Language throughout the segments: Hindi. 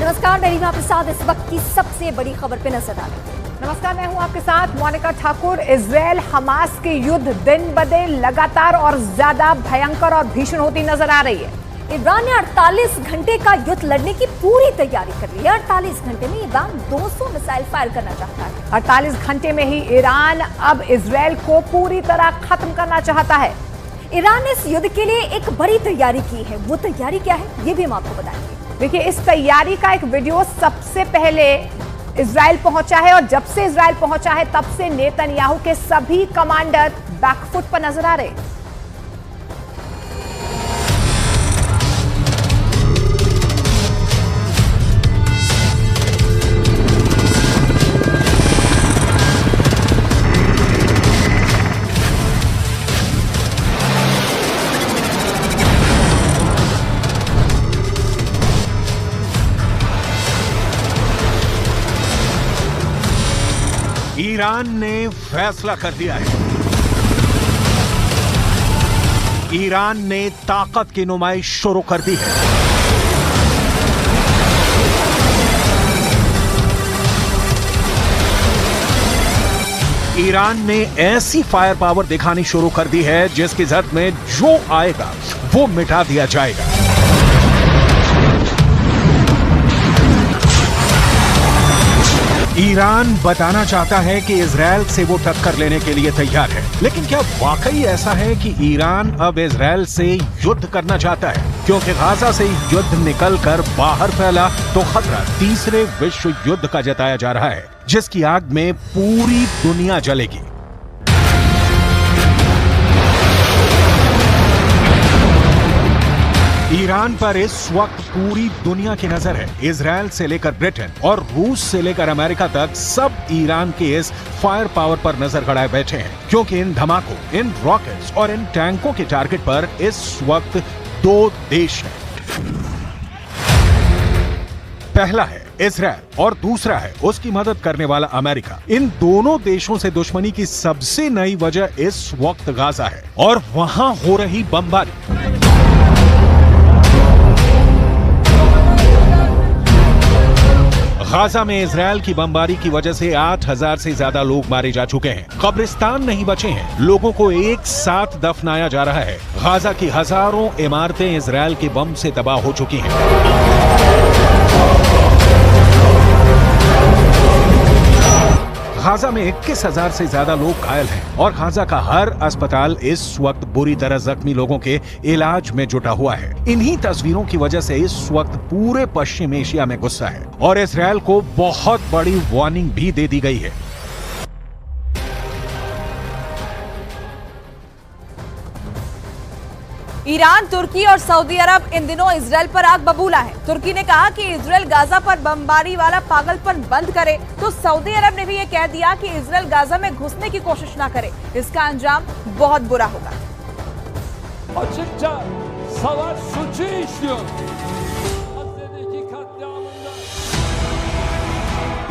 नमस्कार, मैं रीमा प्रसाद इस वक्त की सबसे बड़ी खबर पे नजर डालें। नमस्कार, मैं हूं आपके साथ मोनिका ठाकुर। इजराइल हमास की युद्ध दिन ब दिन लगातार और ज्यादा भयंकर और भीषण होती नजर आ रही है। ईरान ने 48 घंटे का युद्ध लड़ने की पूरी तैयारी कर ली है। 48 घंटे में ईरान 200 मिसाइल फायर करना चाहता है। 48 घंटे में ही ईरान अब इजराइल को पूरी तरह खत्म करना चाहता है। ईरान ने इस युद्ध के लिए एक बड़ी तैयारी की है। वो तैयारी क्या है, ये भी हम आपको बताएंगे। देखिए, इस तैयारी का एक वीडियो सबसे पहले इजराइल पहुंचा है और जब से इजराइल पहुंचा है तब से नेतन्याहू के सभी कमांडर बैकफुट पर नजर आ रहे हैं। ईरान ने फैसला कर दिया है। ईरान ने ताकत की नुमाइश शुरू कर दी है। ईरान ने ऐसी फायर पावर दिखानी शुरू कर दी है जिसकी जद में जो आएगा वो मिटा दिया जाएगा। ईरान बताना चाहता है कि इजराइल से वो टक्कर लेने के लिए तैयार है, लेकिन क्या वाकई ऐसा है कि ईरान अब इजराइल से युद्ध करना चाहता है? क्योंकि गाजा से युद्ध निकलकर बाहर फैला तो खतरा तीसरे विश्व युद्ध का जताया जा रहा है, जिसकी आग में पूरी दुनिया जलेगी। ईरान पर इस वक्त पूरी दुनिया की नजर है। इजराइल से लेकर ब्रिटेन और रूस से लेकर अमेरिका तक सब ईरान के इस फायर पावर पर नजर गड़ाए बैठे हैं, क्योंकि इन धमाकों, इन रॉकेट्स और इन टैंकों के टारगेट पर इस वक्त दो देश हैं। पहला है इजराइल और दूसरा है उसकी मदद करने वाला अमेरिका। इन दोनों देशों से दुश्मनी की सबसे नई वजह इस वक्त गाजा है और वहां हो रही बमबारी। गाजा में इजराइल की बमबारी की वजह से 8,000 से ज्यादा लोग मारे जा चुके हैं। कब्रिस्तान नहीं बचे हैं। लोगों को एक साथ दफनाया जा रहा है। गाजा की हजारों इमारतें इजराइल के बम से तबाह हो चुकी हैं। गाजा में 21,000 से ज्यादा लोग घायल हैं और गाजा का हर अस्पताल इस वक्त बुरी तरह जख्मी लोगों के इलाज में जुटा हुआ है। इन्हीं तस्वीरों की वजह से इस वक्त पूरे पश्चिम एशिया में गुस्सा है और इजराइल को बहुत बड़ी वार्निंग भी दे दी गई है। ईरान, तुर्की और सऊदी अरब इन दिनों इजराइल पर आग बबूला है। तुर्की ने कहा कि इजराइल गाजा पर बमबारी वाला पागलपन बंद करे, तो सऊदी अरब ने भी ये कह दिया कि इजराइल गाजा में घुसने की कोशिश ना करे। इसका अंजाम बहुत बुरा होगा।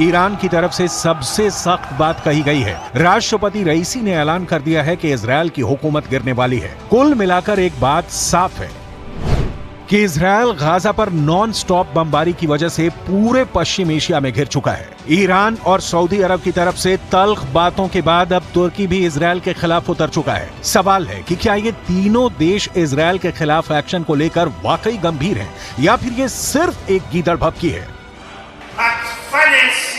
ईरान की तरफ से सबसे सख्त बात कही गई है। राष्ट्रपति रईसी ने ऐलान कर दिया है कि इजराइल की हुकूमत गिरने वाली है। कुल मिलाकर एक बात साफ है कि इजराइल गाजा पर नॉन स्टॉप बमबारी की वजह से पूरे पश्चिम एशिया में घिर चुका है। ईरान और सऊदी अरब की तरफ से तल्ख बातों के बाद अब तुर्की भी इजराइल के खिलाफ उतर चुका है। सवाल है कि क्या ये तीनों देश इजराइल के खिलाफ एक्शन को लेकर वाकई गंभीर हैं या फिर ये सिर्फ एक गीदड़ भभकी है?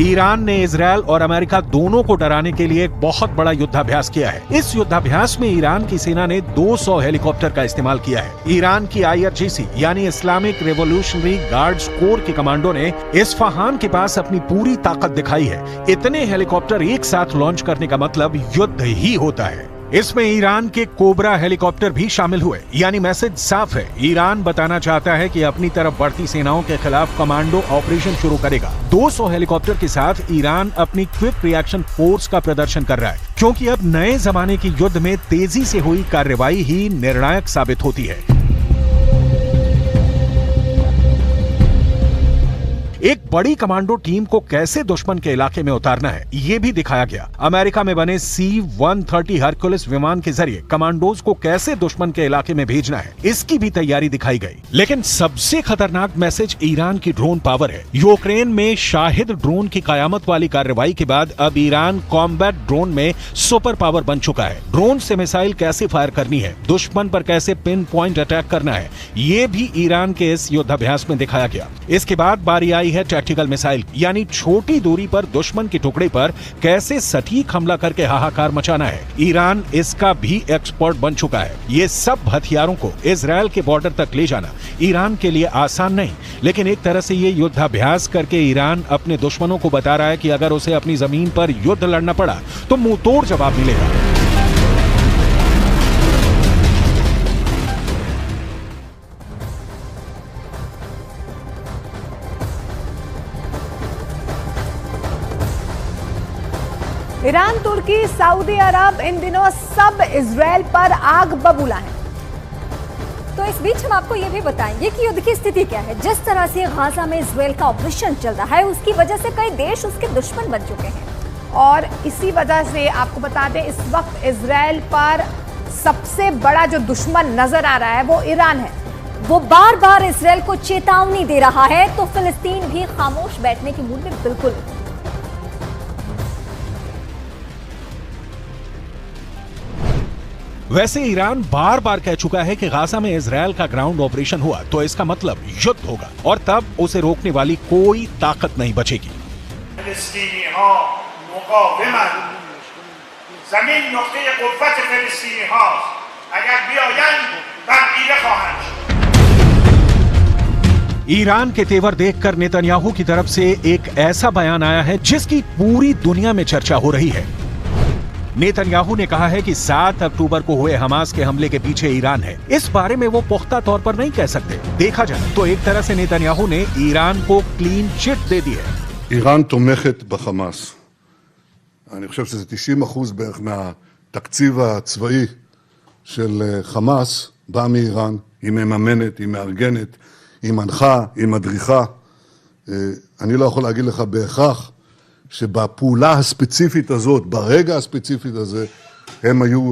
ईरान ने इजराइल और अमेरिका दोनों को डराने के लिए एक बहुत बड़ा युद्धाभ्यास किया है। इस युद्धाभ्यास में ईरान की सेना ने 200 हेलीकॉप्टर का इस्तेमाल किया है। ईरान की IRGC यानी इस्लामिक रेवोल्यूशनरी गार्ड्स कोर के कमांडो ने इस्फहान के पास अपनी पूरी ताकत दिखाई है। इतने हेलीकॉप्टर एक साथ लॉन्च करने का मतलब युद्ध ही होता है। इसमें ईरान के कोबरा हेलीकॉप्टर भी शामिल हुए। यानी मैसेज साफ है, ईरान बताना चाहता है कि अपनी तरफ बढ़ती सेनाओं के खिलाफ कमांडो ऑपरेशन शुरू करेगा। 200 हेलीकॉप्टर के साथ ईरान अपनी क्विक रिएक्शन फोर्स का प्रदर्शन कर रहा है, क्योंकि अब नए जमाने की युद्ध में तेजी से हुई कार्रवाई ही निर्णायक साबित होती है। एक बड़ी कमांडो टीम को कैसे दुश्मन के इलाके में उतारना है, यह भी दिखाया गया। अमेरिका में बने C-130 हरक्युलिस विमान के जरिए कमांडोज को कैसे दुश्मन के इलाके में भेजना है, इसकी भी तैयारी दिखाई गई। लेकिन सबसे खतरनाक मैसेज ईरान की ड्रोन पावर है। यूक्रेन में शाहिद ड्रोन की कयामत वाली कार्रवाई के बाद अब ईरान कॉम्बैट ड्रोन में सुपर पावर बन चुका है। ड्रोन से मिसाइल कैसे फायर करनी है, दुश्मन पर कैसे पिन पॉइंट अटैक करना है, यह भी ईरान के इस युद्धाभ्यास में दिखाया गया। इसके बाद बारी आई है टैक्टिकल मिसाइल, यानी छोटी दूरी पर दुश्मन के टुकड़े पर कैसे सटीक हमला करके हाहाकार मचाना है। ईरान इसका भी एक्सपर्ट बन चुका है। ये सब हथियारों को इजराइल के बॉर्डर तक ले जाना ईरान के लिए आसान नहीं, लेकिन एक तरह से ये युद्धाभ्यास करके ईरान अपने दुश्मनों को बता रहा है कि अगर उसे अपनी जमीन पर युद्ध लड़ना पड़ा तो मुंह तोड़ जवाब मिलेगा। ईरान, तुर्की, सऊदी अरब इन दिनों सब इजराइल पर आग बबूला है। तो इस बीच हम आपको ये भी बताएंगे कि युद्ध की स्थिति क्या है। जिस तरह से गाजा में इजराइल का ऑपरेशन चल रहा है, उसकी वजह से कई देश उसके दुश्मन बन चुके हैं। और इसी वजह से आपको बता दें, इस वक्त इजराइल पर सबसे बड़ा जो दुश्मन नजर आ रहा है वो ईरान है। वो बार बार इजराइल को चेतावनी दे रहा है, तो फिलिस्तीन भी खामोश बैठने के मूड में बिल्कुल नहीं। वैसे ईरान बार बार कह चुका है कि गाजा में इजराइल का ग्राउंड ऑपरेशन हुआ तो इसका मतलब युद्ध होगा, और तब उसे रोकने वाली कोई ताकत नहीं बचेगी। ईरान के तेवर देखकर नेतन्याहू की तरफ से एक ऐसा बयान आया है जिसकी पूरी दुनिया में चर्चा हो रही है। नेतन्याहू ने कहा है कि 7 अक्टूबर को हुए हमास के हमले के पीछे ईरान है। इस बारे में वो पुख्ता तौर पर नहीं कह सकते। देखा जाए तो एक तरह से नेतन्याहू ने ईरान को क्लीन चिट दे दी है। איראן תומכת בחמאס. אני חושב שזה 90% בערך מהתקציב הצבאי של חמאס בא מאיראן. היא מממנת, היא מארגנת, היא מנחה, היא מדריכה. אני לא יכול להגיד לך בהכרח שבפעולה הספציפית הזאת, ברגע הספציפית הזה, הם היו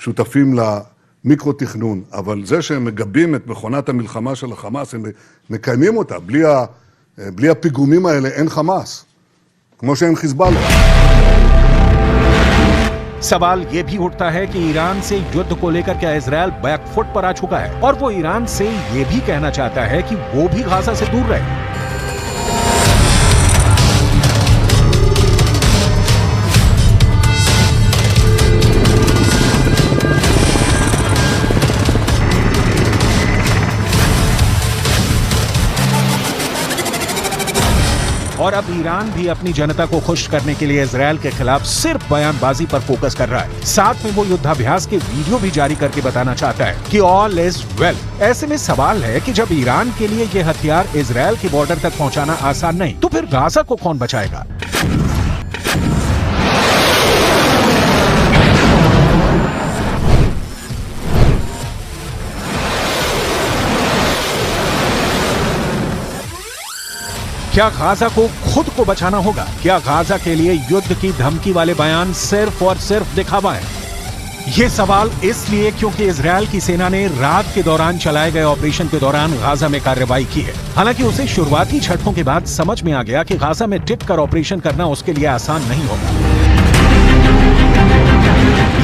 שותפים למיקרו-תכנון. אבל זה שהם מגבים את מכונת המלחמה של החמאס, הם מקיימים אותה. בלי הפיגומים האלה אין חמאס. כמו שאין חיזבאללה. सवाल ये भी उठता है कि ईरान से युद्ध को लेकर क्या इजराइल बैकफुट पर आ चुका है, और वो ईरान से ये भी कहना चाहता है कि वो भी गाजा से दूर रहे। और अब ईरान भी अपनी जनता को खुश करने के लिए इजराइल के खिलाफ सिर्फ बयानबाजी पर फोकस कर रहा है। साथ में वो युद्धाभ्यास के वीडियो भी जारी करके बताना चाहता है कि ऑल इज वेल। ऐसे में सवाल है कि जब ईरान के लिए ये हथियार इजराइल के बॉर्डर तक पहुंचाना आसान नहीं, तो फिर गाजा को कौन बचाएगा? क्या गाजा को खुद को बचाना होगा? क्या गाजा के लिए युद्ध की धमकी वाले बयान सिर्फ और सिर्फ दिखावा है? ये सवाल इसलिए क्योंकि इजराइल की सेना ने रात के दौरान चलाए गए ऑपरेशन के दौरान गाजा में कार्रवाई की है। हालांकि उसे शुरुआती झटकों के बाद समझ में आ गया कि गाजा में टिक कर ऑपरेशन करना उसके लिए आसान नहीं होगा।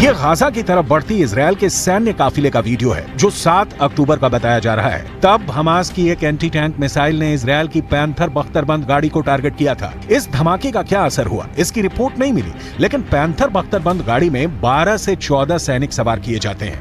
ये गाजा की तरफ बढ़ती इजराइल के सैन्य काफिले का वीडियो है जो 7 अक्टूबर का बताया जा रहा है। तब हमास की एक एंटी टैंक मिसाइल ने इजराइल की पैंथर बख्तरबंद गाड़ी को टारगेट किया था। इस धमाके का क्या असर हुआ, इसकी रिपोर्ट नहीं मिली, लेकिन पैंथर बख्तरबंद गाड़ी में 12 से 14 सैनिक सवार किए जाते हैं।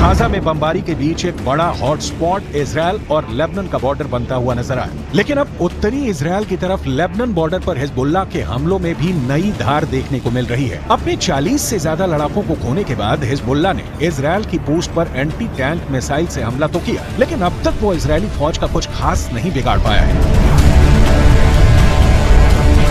गाजा में बमबारी के बीच एक बड़ा हॉटस्पॉट इजरायल और लेबनान का बॉर्डर बनता हुआ नजर आया, लेकिन अब उत्तरी इजरायल की तरफ लेबनान बॉर्डर पर हिजबुल्लाह के हमलों में भी नई धार देखने को मिल रही है। अपने 40 से ज्यादा लड़ाकों को खोने के बाद हिजबुल्लाह ने इजरायल की पोस्ट पर एंटी टैंक मिसाइल से हमला तो किया, लेकिन अब तक वो इजरायली फौज का कुछ खास नहीं बिगाड़ पाया है।